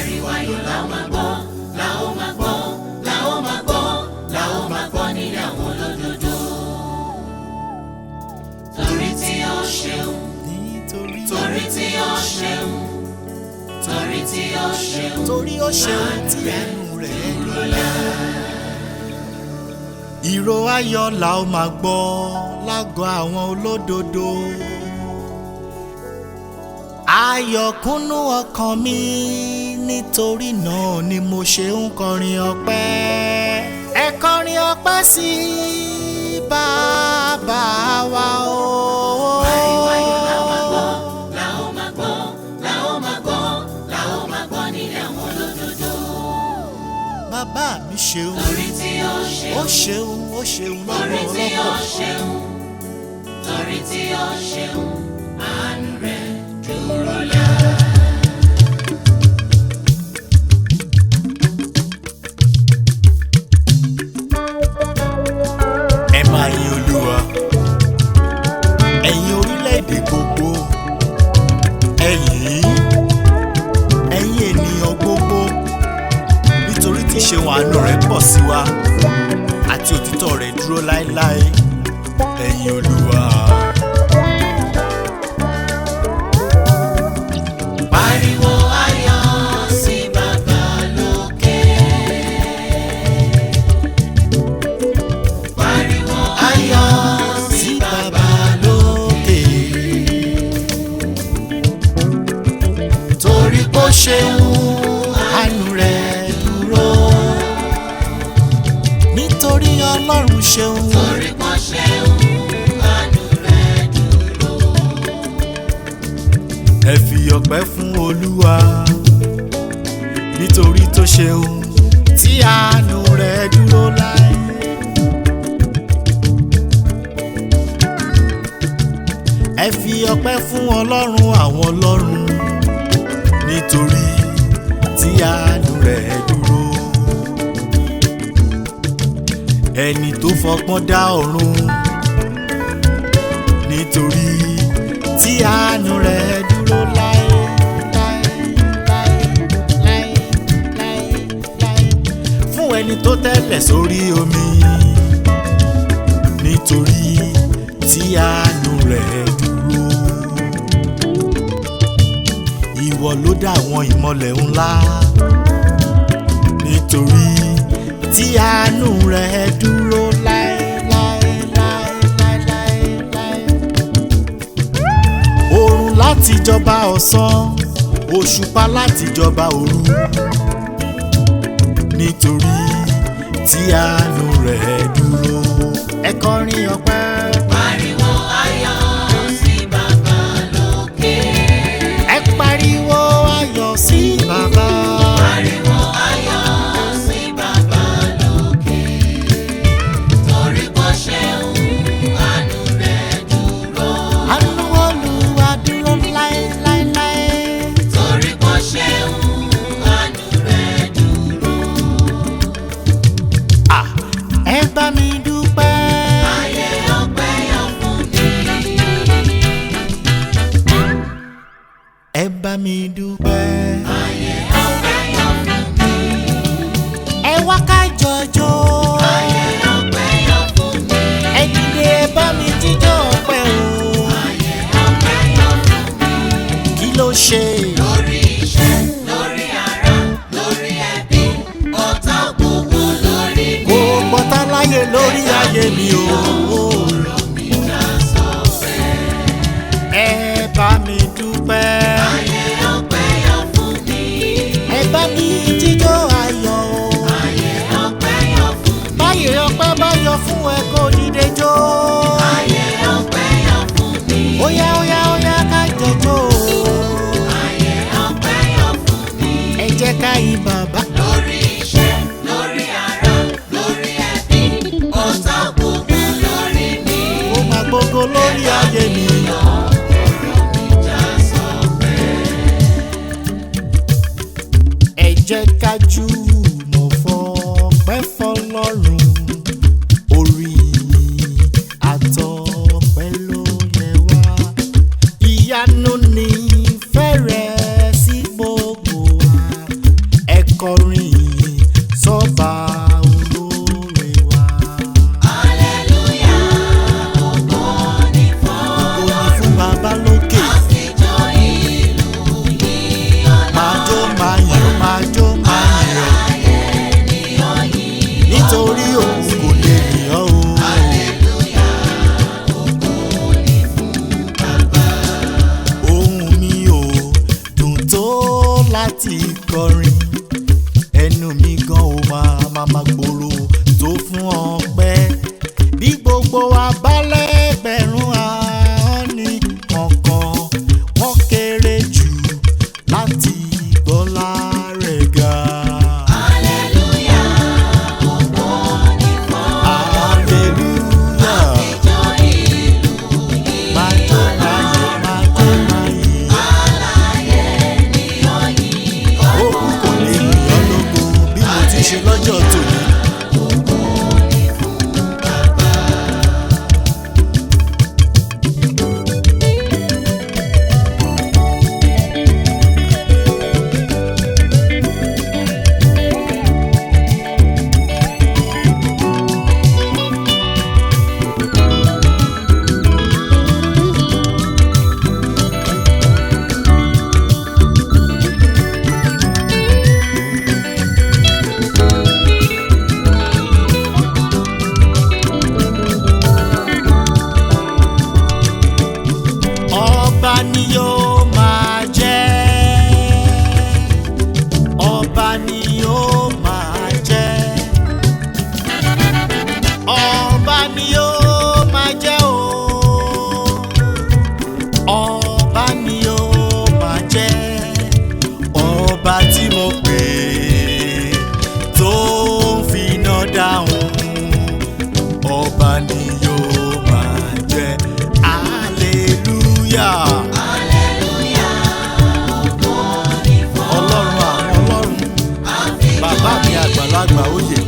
Ariwo ayọ̀ la ó máa gbọ́, la ó máa gbọ́, la ó máa gbọ́, la ó máa gbọ́ nílé àwọn olódodo. Torí tí ó ṣeun, torí tí ó ṣeun, torí tí ó ṣeun, torí ó ṣeun tí ẹnu rẹ̀ lọ́lá. Ìró ayọ̀ la ó máa gbọ́ lágọ̀ọ́ àwọn olódodo. Ayọ̀ kúnnú ọkàn mi, nítorí náà ni mo ṣe ń kọrin ọpẹ́. Ẹ kọrin ọpẹ́ sí bàbá wa o. Ariwo ayọ̀ la ó máa gbọ́, la ó máa gbọ́, la ó máa gbọ́, la ó máa gbọ́ nílé àwọn olódodo. Bàbá mi ṣeun, Torí tí ó ṣeun, ó ṣeun, ó ṣeun torí tí ó lọ́pọ̀lọpọ̀. ṣeun, torí tí ó ṣeun, àánú rẹ̀ dúró láé. Ẹ máa yin Olúwa, ẹ̀yin orílẹ̀-èdè gbogbo, ẹ̀yin ènìyàn gbogbo, nítorí tí ìṣeun àánú rẹ̀ pọ̀ sí wa àti òtítọ́ rẹ̀ dúró láéláé. Ẹ̀yin Olúwa. Pariwo ayọ̀ sí Baba lókè. Pariwo ayọ̀ sí Baba lókè, torí kó ṣeun àánú rẹ̀ dúró, nítorí Ọlọ́run ṣeun. torí kò ṣeun, àánú rẹ̀ dúró. Ẹ fi ọpẹ́ fún Olúwa, nítorí tó ṣeun tí àánú rẹ̀ dúró láé. Ẹ fi ọpẹ́ fún Ọlọ́run àwọn ọlọ́run, nítorí tí àánú rẹ̀ dúró. Ẹni tó fọgbọ́n dá ọ̀run, nítorí tí àánú rẹ̀ dúró láé. Fún ẹni tó tẹ́lẹ̀ sórí omi, nítorí tí àánú rẹ̀ dúró. Ìwọ ló dá àwọn ìmọ́lẹ̀ ńlá, nítorí tí àánú rẹ̀ dúró láé. Oòrùn láti jọba ọ̀sán, òṣùpá láti jọba òru, nítorí tí àánú rẹ̀ dúró. Ẹ kọrin ọpẹ́. Pariwo ayọ̀ sí Baba lókè. Ẹ pariwo ayọ̀ sí Bàbá. Pariwo ayọ̀ sí Baba lókè. Torí kò ṣeun, àánú rẹ̀ dúró. Àánú Olúwa dúró láéláé. Torí kò ṣeun, àánú rẹ̀ dúró. Ẹ bá mi dúpẹ́. Ayé ọpẹ́ yọ fún mi. Ẹ bá mi dúpẹ́. Ayé ọpẹ́ yọ fún mi. Ẹ wá ká jọjọ. Ayé ọpẹ́ yọ fún mi. Ẹ dìde ẹ bá mi jíjọ́ ọpẹ́ o. Ayé ọpẹ́ yọ fún mi. Kí ló ṣe? Lórí iṣẹ́, lórí ara, lórí ẹbí, ọ̀tá gbogbo lórí mi. Kò gbọ́tá láyé lórí ayé mi o. Ọ̀rọ̀ mi já sọ́pẹ́. Ẹ bá mi dúpẹ́. Ayé ọpẹ́ yọ fún mi. Ẹ bá mi jíjọ́ ayọ̀ o. Ayé ọpẹ́ yọ fún mi. Báyìí ọpẹ́ bá yọ fún ẹ kó dìde jó. Ayé ọpẹ́ yọ fún mi. Óyá ká jọjọ o. Ayé ọpẹ́ yọ fún mi. Ẹ jẹ́ ká yìn bàbá. Lórí iṣẹ́, lórí ara, lórí ẹbí, ọ̀tá gbogbo lórí mi. Ó máa gbogbo lórí ayé mi. Ọ̀rọ̀ mi já sọ́pẹ́. Ẹ jẹ́ ká jùmọ̀ fọpẹ́ fọlọ́run, orí àtọpẹ́ ló yẹ wá. Ìyanu ni fẹ́rẹ̀ sí gbogbo wa, kọrin ìyìn sọ́ba olóore wa. Hallelujah, ògo ni fún Baba lókè. àfijọ́ ìlú yìí ọ̀nà. Máa jó máa yìn ọ́, máa jó máa yìn ọ́. Ayé ni ó yìn ọ́. Nítorí òun kò lè yìn ọ́ o. Hallelujah, ògo ni fún Baba. Ohùn mi ò dùn tó láti kọrin. Ẹnu mi gan ò máa gbòòrò tó fún ọpẹ́. Bí gbogbo wa bá lẹ́gbẹ̀rún ahọ́n ní kọ̀ọ̀kan, wọ́n kéré jù láti gbọ́lá rẹ̀ ga. Hallelujah, ògo ni fún Hallelujah. àfijọ́ ìlú yìí Máa jó máa yìn, máa jó máa yìn. Aláyé ni ó yìn ọ́. Òkú kò lè yìn ọ́ lógo bí mo ti ṣe lọ́jọ́ tòní. Ògo ni fún Baba. Ọba ni yóò máa jẹ́. Ọba ni yóò máa jẹ́. Ọba ni yóò máa jẹ́ o. Ọba ni yóò máa jẹ́. Ọba tí mo pè tó ń finá dáhùn. Ọba ni yóò máa jẹ́. Hallelujah. Hallelujah, ògo ni fún Ọlọ́run àwọn ọlọ́run, bàbá mi àgbàlagbà oyè.